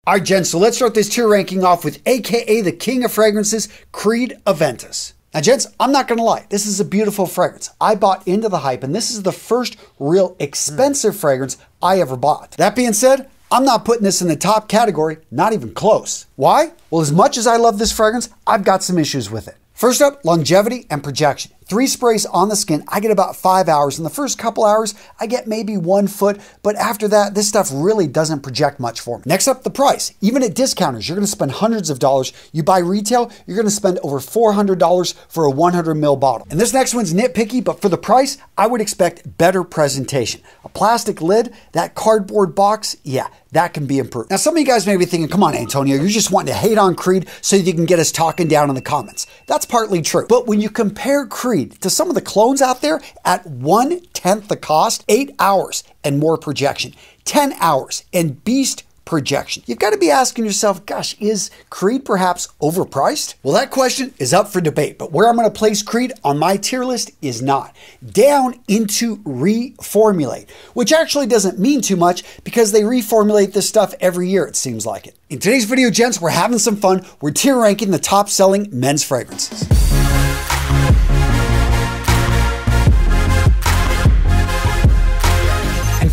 All right, gents, so let's start this tier ranking off with AKA the king of fragrances, Creed Aventus. Now, gents, I'm not going to lie. This is a beautiful fragrance. I bought into the hype, and this is the first real expensive fragrance I ever bought. That being said, I'm not putting this in the top category, not even close. Why? Well, as much as I love this fragrance, I've got some issues with it. First up, longevity and projection. 3 sprays on the skin, I get about 5 hours. In the first couple hours, I get maybe 1 foot, but after that, this stuff really doesn't project much for me. Next up, the price. Even at discounters, you're gonna spend hundreds of dollars. You buy retail, you're gonna spend over $400 for a 100 ml bottle. And this next one's nitpicky, but for the price, I would expect better presentation. A plastic lid, that cardboard box, yeah, that can be improved. Now, some of you guys may be thinking, come on, Antonio, you're just wanting to hate on Creed so you can get us talking down in the comments. That's partly true. But when you compare Creed to some of the clones out there at 1/10 the cost, 8 hours and more projection, 10 hours and beast projection, you've got to be asking yourself, gosh, is Creed perhaps overpriced? Well, that question is up for debate, but where I'm going to place Creed on my tier list is not. Down into reformulate, which actually doesn't mean too much because they reformulate this stuff every year, it seems like it. In today's video, gents, we're having some fun. We're tier ranking the top selling men's fragrances.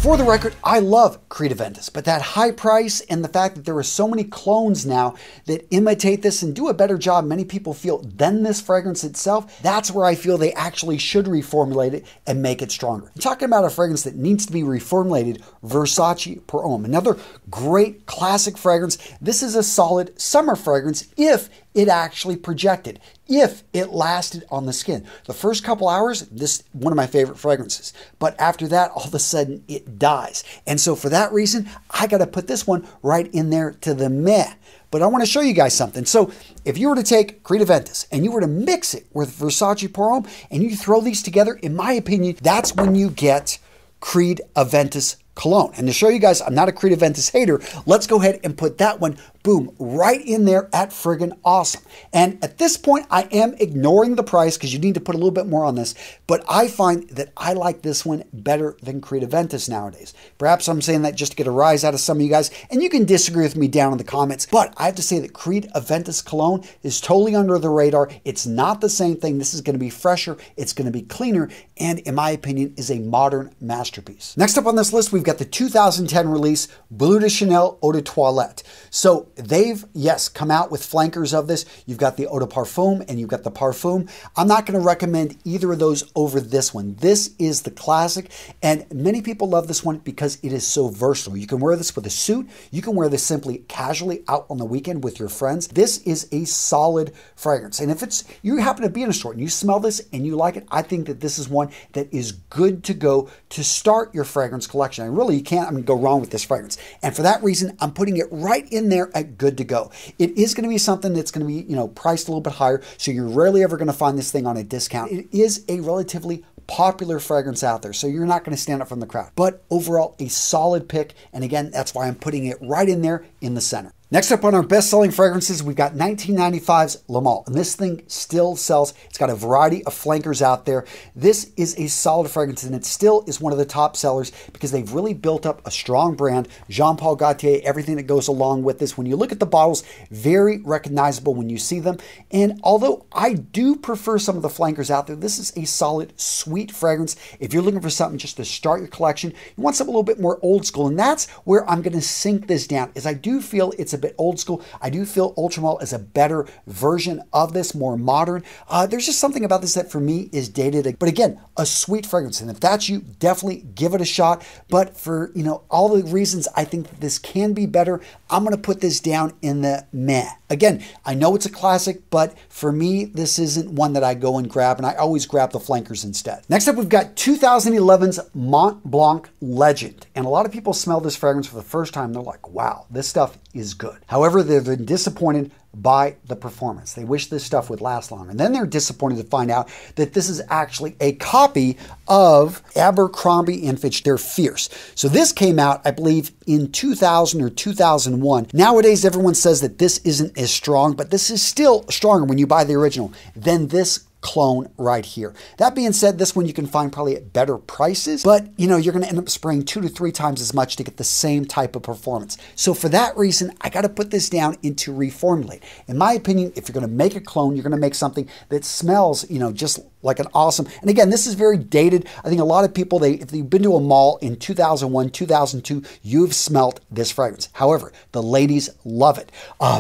For the record, I love Creed Aventus, but that high price and the fact that there are so many clones now that imitate this and do a better job, many people feel, than this fragrance itself, that's where I feel they actually should reformulate it and make it stronger. I'm talking about a fragrance that needs to be reformulated, Versace Homme. Another great classic fragrance. This is a solid summer fragrance if it actually projected, if it lasted on the skin. The first couple hours, this is one of my favorite fragrances. But after that, all of a sudden, it dies. And so for that reason, I got to put this one right in there to the meh. But I want to show you guys something. So if you were to take Creed Aventus and you were to mix it with Versace Homme and you throw these together, in my opinion, that's when you get Creed Aventus Cologne. And to show you guys I'm not a Creed Aventus hater, let's go ahead and put that one, boom, right in there at friggin' awesome. And at this point, I am ignoring the price because you need to put a little bit more on this, but I find that I like this one better than Creed Aventus nowadays. Perhaps I'm saying that just to get a rise out of some of you guys, and you can disagree with me down in the comments, but I have to say that Creed Aventus Cologne is totally under the radar. It's not the same thing. This is going to be fresher, it's going to be cleaner, and in my opinion, is a modern masterpiece. Next up on this list, we've got the 2010 release Bleu De Chanel Eau de Toilette. So they've, yes, come out with flankers of this. You've got the Eau de Parfum and you've got the Parfum. I'm not going to recommend either of those over this one. This is the classic, and many people love this one because it is so versatile. You can wear this with a suit. You can wear this simply casually out on the weekend with your friends. This is a solid fragrance. And if you happen to be in a store and you smell this and you like it, I think that this is one that is good to go to start your fragrance collection. And really, you can't go wrong with this fragrance. And for that reason, I'm putting it right in there at good to go. It is going to be something that's going to be, priced a little bit higher, so you're rarely ever going to find this thing on a discount. It is a relatively popular fragrance out there, so you're not going to stand up from the crowd. But overall, a solid pick, and again, that's why I'm putting it right in there in the center. Next up on our best-selling fragrances, we've got 1995's Le Male, and this thing still sells. It's got a variety of flankers out there. This is a solid fragrance, and it still is one of the top sellers because they've really built up a strong brand. Jean-Paul Gaultier, everything that goes along with this. When you look at the bottles, very recognizable when you see them. And although I do prefer some of the flankers out there, this is a solid, sweet fragrance. If you're looking for something just to start your collection, you want something a little bit more old school, and that's where I'm going to sink this down, is I do feel it's a bit old school. I do feel Ultramel is a better version of this, more modern. There's just something about this that for me is dated, but again, a sweet fragrance. And if that's you, definitely give it a shot. But for, all the reasons I think that this can be better, I'm going to put this down in the meh. Again, I know it's a classic, but for me, this isn't one that I go and grab, and I always grab the flankers instead. Next up, we've got 2011's Montblanc Legend. And a lot of people smell this fragrance for the first time. They're like, wow, this stuff is good. However, they've been disappointed by the performance. They wish this stuff would last longer. And then they're disappointed to find out that this is actually a copy of Abercrombie & Fitch. They're fierce. So this came out, I believe, in 2000 or 2001. Nowadays, everyone says that this isn't as strong, but this is still stronger when you buy the original than this clone right here. That being said, this one you can find probably at better prices, but you know, you're going to end up spraying 2 to 3 times as much to get the same type of performance. So for that reason, I got to put this down into reformulate. In my opinion, if you're going to make a clone, you're going to make something that smells, you know, just like an awesome, and again, this is very dated. I think a lot of people, if you've been to a mall in 2001, 2002, you've smelt this fragrance. However, the ladies love it.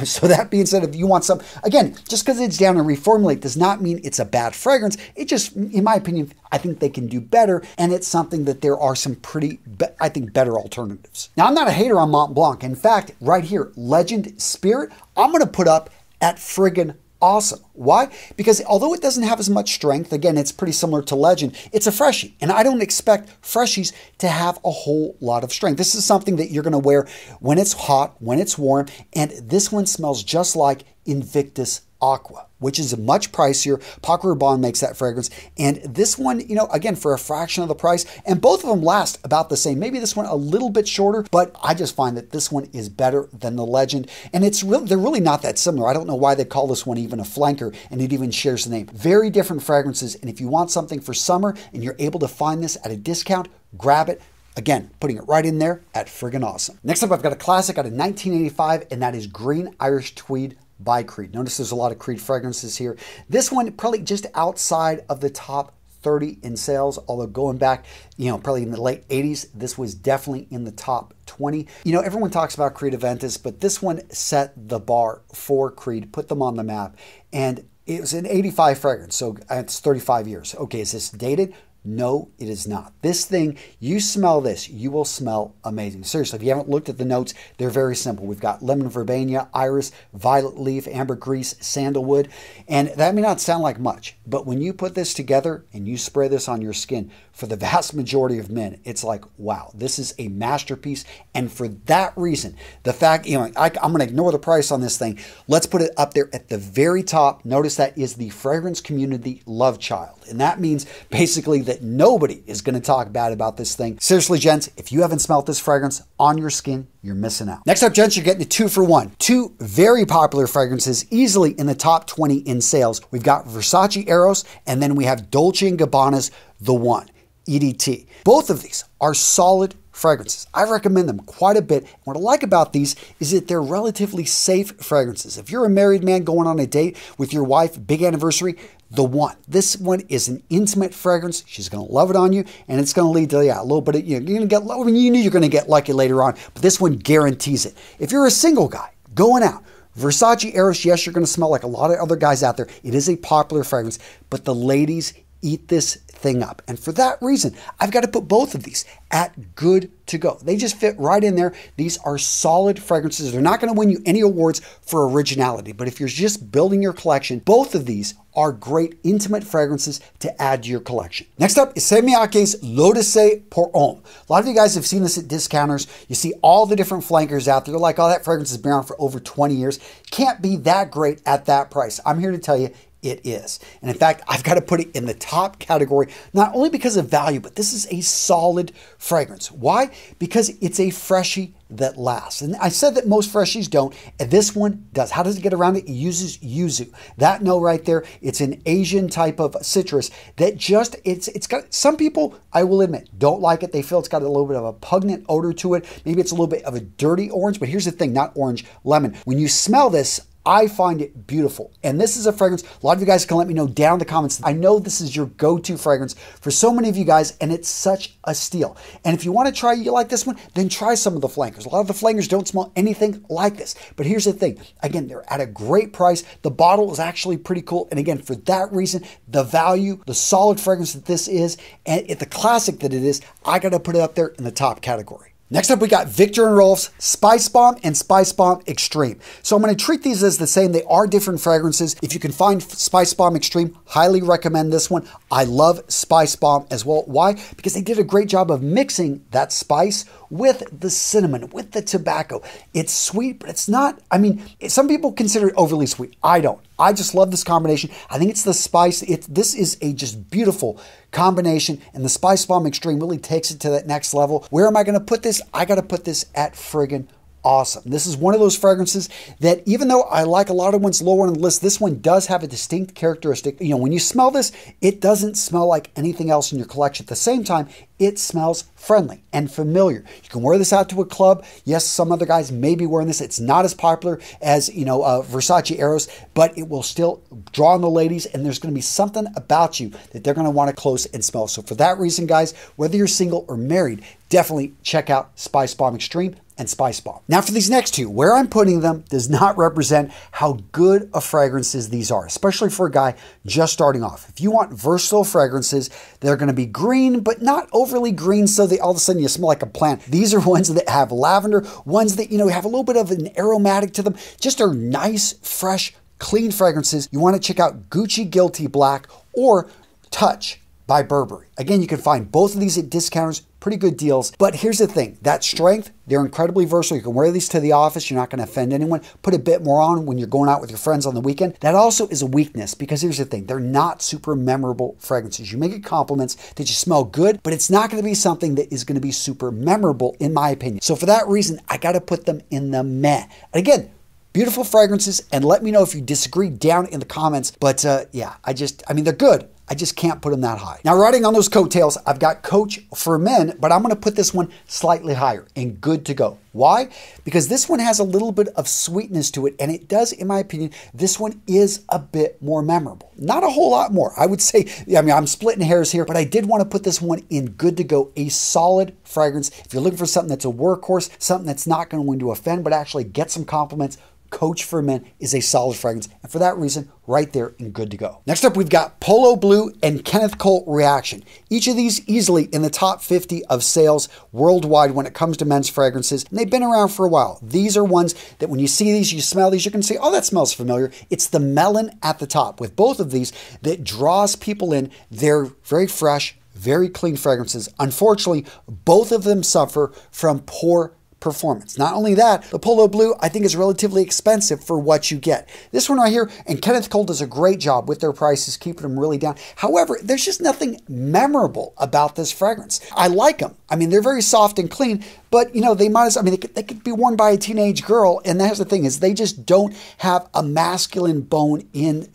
So that being said, if you want some, again, just because it's down to reformulate does not mean it's a bad fragrance. It just, in my opinion, I think they can do better, and it's something that there are some pretty, I think, better alternatives. Now, I'm not a hater on Montblanc. In fact, right here, Legend Spirit, I'm going to put up at friggin' awesome. Why? Because although it doesn't have as much strength, again, it's pretty similar to Legend, it's a freshie. And I don't expect freshies to have a whole lot of strength. This is something that you're going to wear when it's hot, when it's warm. And this one smells just like Invictus Aqua, which is much pricier. Paco Rabanne makes that fragrance. And this one, you know, again, for a fraction of the price, and both of them last about the same. Maybe this one a little bit shorter, but I just find that this one is better than the Legend. And they're really not that similar. I don't know why they call this one even a flanker, and it even shares the name. Very different fragrances. And if you want something for summer and you're able to find this at a discount, grab it. Again, putting it right in there at friggin' awesome. Next up, I've got a classic out of 1985, and that is Green Irish Tweed by Creed. Notice there's a lot of Creed fragrances here. This one probably just outside of the top 30 in sales, although going back, you know, probably in the late 80s, this was definitely in the top 20. You know, everyone talks about Creed Aventus, but this one set the bar for Creed, put them on the map, and it was an 85 fragrance, so it's 35 years. Okay, is this dated? No, it is not. This thing, you smell this, you will smell amazing. Seriously, if you haven't looked at the notes, they're very simple. We've got lemon verbena, iris, violet leaf, ambergris, sandalwood, and that may not sound like much, but when you put this together and you spray this on your skin, for the vast majority of men, it's like, wow, this is a masterpiece. And for that reason, the fact, you know, I'm going to ignore the price on this thing. Let's put it up there at the very top. Notice that is the fragrance community love child. And that means basically that nobody is going to talk bad about this thing. Seriously, gents, if you haven't smelled this fragrance on your skin, you're missing out. Next up, gents, you're getting a 2 for 1. 2 very popular fragrances, easily in the top 20 in sales. We've got Versace Eros, and then we have Dolce & Gabbana's The One EDT. Both of these are solid fragrances. I recommend them quite a bit. And what I like about these is that they're relatively safe fragrances. If you're a married man going on a date with your wife, big anniversary, The One. This one is an intimate fragrance. She's going to love it on you, and it's going to lead to a little bit of, you're going to get, I mean, you know you're going to get lucky later on, but this one guarantees it. If you're a single guy going out, Versace Eros, yes, you're going to smell like a lot of other guys out there. It is a popular fragrance, but the ladies eat this thing up. And for that reason, I've got to put both of these at good to go. They just fit right in there. These are solid fragrances. They're not going to win you any awards for originality, but if you're just building your collection, both of these are great intimate fragrances to add to your collection. Next up is Miyake's L'Odyssée pour Homme. A lot of you guys have seen this at discounters. You see all the different flankers out there. They're like, oh, that fragrance has been around for over 20 years. Can't be that great at that price. I'm here to tell you, it is. And in fact, I've got to put it in the top category, not only because of value, but this is a solid fragrance. Why? Because it's a freshie that lasts. And I said that most freshies don't, and this one does. How does it get around it? It uses yuzu. That note right there, it's an Asian type of citrus that just, it's got, some people, I will admit, don't like it. They feel it's got a little bit of a pungent odor to it. Maybe it's a little bit of a dirty orange, but here's the thing, not orange, lemon. When you smell this, I find it beautiful. And this is a fragrance, a lot of you guys can let me know down in the comments. I know this is your go-to fragrance for so many of you guys, and it's such a steal. And if you want to try, you like this one, then try some of the flankers. A lot of the flankers don't smell anything like this. But here's the thing. Again, they're at a great price. The bottle is actually pretty cool. And again, for that reason, the value, the solid fragrance that this is, and the classic that it is, I got to put it up there in the top category. Next up, we got Viktor&Rolf's Spicebomb and Spicebomb Extreme. So I'm going to treat these as the same. They are different fragrances. If you can find Spicebomb Extreme, highly recommend this one. I love Spicebomb as well. Why? Because they did a great job of mixing that spice with the cinnamon, with the tobacco. It's sweet, but it's not, I mean, some people consider it overly sweet. I don't. I just love this combination. I think it's the spice. This is a just beautiful combination, and the Spicebomb Extreme really takes it to that next level. Where am I going to put this? I got to put this at friggin' awesome. This is one of those fragrances that, even though I like a lot of ones lower on the list, this one does have a distinct characteristic. You know, when you smell this, it doesn't smell like anything else in your collection. At the same time, it smells friendly and familiar. You can wear this out to a club. Yes, some other guys may be wearing this. It's not as popular as, Versace Eros, but it will still draw on the ladies, and there's going to be something about you that they're going to want to close and smell. So for that reason, guys, whether you're single or married, definitely check out Spicebomb Extreme and Spicebomb. Now for these next two, where I'm putting them does not represent how good of fragrances these are, especially for a guy just starting off. If you want versatile fragrances, they're going to be green, but not overly green so that all of a sudden you smell like a plant. These are ones that have lavender, ones that, have a little bit of an aromatic to them, just are nice, fresh, clean fragrances. You want to check out Gucci Guilty Black or Touch by Burberry. Again, you can find both of these at discounters, pretty good deals. But here's the thing, that strength, they're incredibly versatile. You can wear these to the office. You're not going to offend anyone. Put a bit more on when you're going out with your friends on the weekend. That also is a weakness, because here's the thing, they're not super memorable fragrances. You may get compliments that you smell good, but it's not going to be something that is going to be super memorable, in my opinion. So for that reason, I got to put them in the meh. And again, beautiful fragrances, and let me know if you disagree down in the comments. But yeah, they're good. I just can't put them that high. Now, riding on those coattails, I've got Coach for men, but I'm going to put this one slightly higher and good to go. Why? Because this one has a little bit of sweetness to it, and it does, in my opinion, this one is a bit more memorable. Not a whole lot more. I would say, I'm splitting hairs here, but I did want to put this one in good to go, a solid fragrance. If you're looking for something that's a workhorse, something that's not going to offend, but actually get some compliments, Coach for Men is a solid fragrance, and for that reason, right there and good to go. Next up, we've got Polo Blue and Kenneth Cole Reaction. Each of these easily in the top 50 of sales worldwide when it comes to men's fragrances, and they've been around for a while. These are ones that when you see these, you smell these, you can say, oh, that smells familiar. It's the melon at the top with both of these that draws people in. They're very fresh, very clean fragrances. Unfortunately, both of them suffer from poor performance. Not only that, the Polo Blue, I think, is relatively expensive for what you get. This one right here, and Kenneth Cole does a great job with their prices, keeping them really down. However, there's just nothing memorable about this fragrance. I like them. They're very soft and clean, but they might as they could be worn by a teenage girl, and that's the thing, is they just don't have a masculine bone in,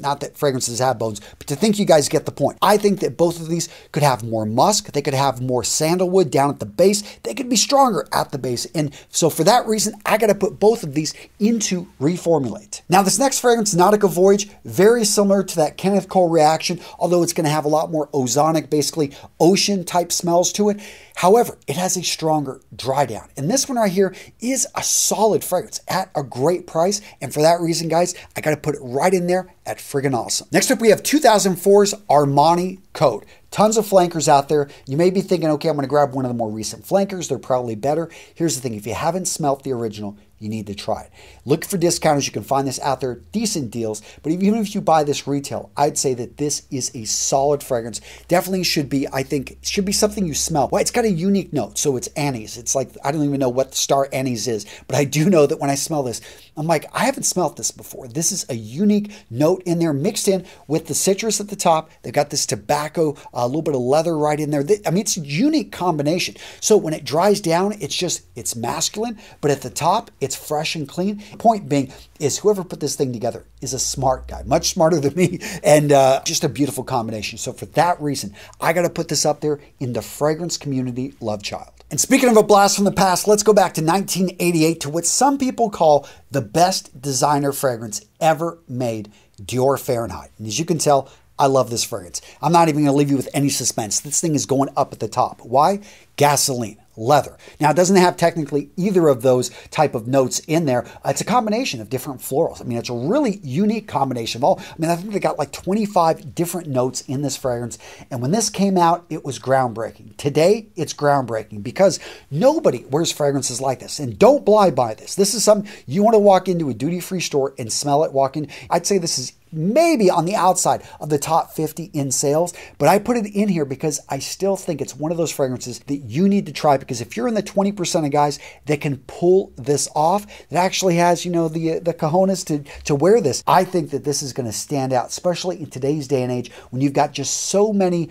not that fragrances have bones, but to think you guys get the point. I think that both of these could have more musk, they could have more sandalwood down at the base, they could be stronger at the base, and so for that reason, I gotta put both of these into reformulate. Now this next fragrance, Nautica Voyage, very similar to that Kenneth Cole Reaction, although it's gonna have a lot more ozonic, basically ocean type smells to it. However, it has a stronger dry down. And this one right here is a solid fragrance at a great price. And for that reason, guys, I got to put it right in there at friggin' awesome. Next up, we have 2004's Armani Code. Tons of flankers out there. You may be thinking, okay, I'm going to grab one of the more recent flankers. They're probably better. Here's the thing. If you haven't smelt the original, you need to try it. Look for discounters. You can find this out there, decent deals. But even if you buy this retail, I'd say that this is a solid fragrance. Definitely should be, I think, should be something you smell. Well, it's got a unique note. So it's anise. It's like, I don't even know what the star anise is, but I do know that when I smell this, I'm like, I haven't smelt this before. This is a unique note in there mixed in with the citrus at the top. They've got this tobacco, a little bit of leather right in there. It's a unique combination. So when it dries down, it's masculine, but at the top, it's fresh and clean. Point being is whoever put this thing together is a smart guy, much smarter than me, and just a beautiful combination. So for that reason, I got to put this up there in the fragrance community love child. And speaking of a blast from the past, let's go back to 1988 to what some people call the best designer fragrance ever made, Dior Fahrenheit. And as you can tell, I love this fragrance. I'm not even going to leave you with any suspense. This thing is going up at the top. Why? Gasoline. Leather. Now, it doesn't have technically either of those type of notes in there. It's a combination of different florals. It's a really unique combination of all. I think they got like 25 different notes in this fragrance. And when this came out, it was groundbreaking. Today, it's groundbreaking because nobody wears fragrances like this. And don't blind buy this. This is something you want to walk into a duty-free store and smell it, walk in. I'd say this is maybe on the outside of the top 50 in sales, but I put it in here because I still think it's one of those fragrances that you need to try, because if you're in the 20% of guys that can pull this off, that actually has, you know, the cojones to wear this, I think that this is going to stand out, especially in today's day and age when you've got just so many,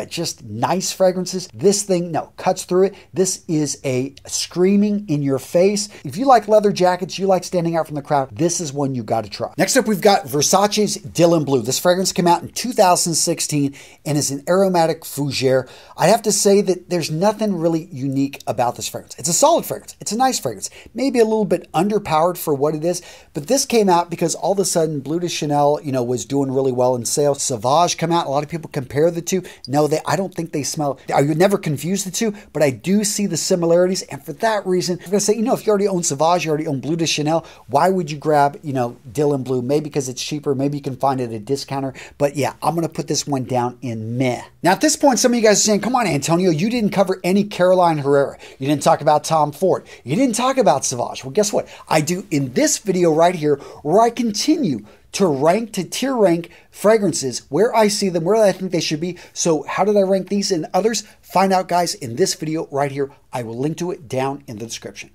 just nice fragrances. This thing, no, cuts through it. This is a screaming in your face. If you like leather jackets, you like standing out from the crowd, this is one you got to try. Next up, we've got Versace's Dylan Blue. This fragrance came out in 2016 and is an aromatic fougere. I have to say that there's nothing really unique about this fragrance. It's a solid fragrance. It's a nice fragrance. Maybe a little bit underpowered for what it is, but this came out because all of a sudden Bleu De Chanel, you know, was doing really well in sales. Sauvage come out. A lot of people compare the two. No, I don't think they smell. I would never confuse the two, but I do see the similarities. And for that reason, I'm going to say, you know, if you already own Sauvage, you already own Bleu De Chanel, why would you grab, you know, Dylan Blue? Maybe because it's cheaper. Maybe you can find it at a discounter. But yeah, I'm going to put this one down in meh. Now at this point, some of you guys are saying, come on, Antonio, you didn't cover any Caroline Herrera. You didn't talk about Tom Ford. You didn't talk about Sauvage. Well, guess what? I do in this video right here, where I continue to tier rank fragrances where I see them, where I think they should be. So how did I rank these and others? Find out, guys, in this video right here. I will link to it down in the description.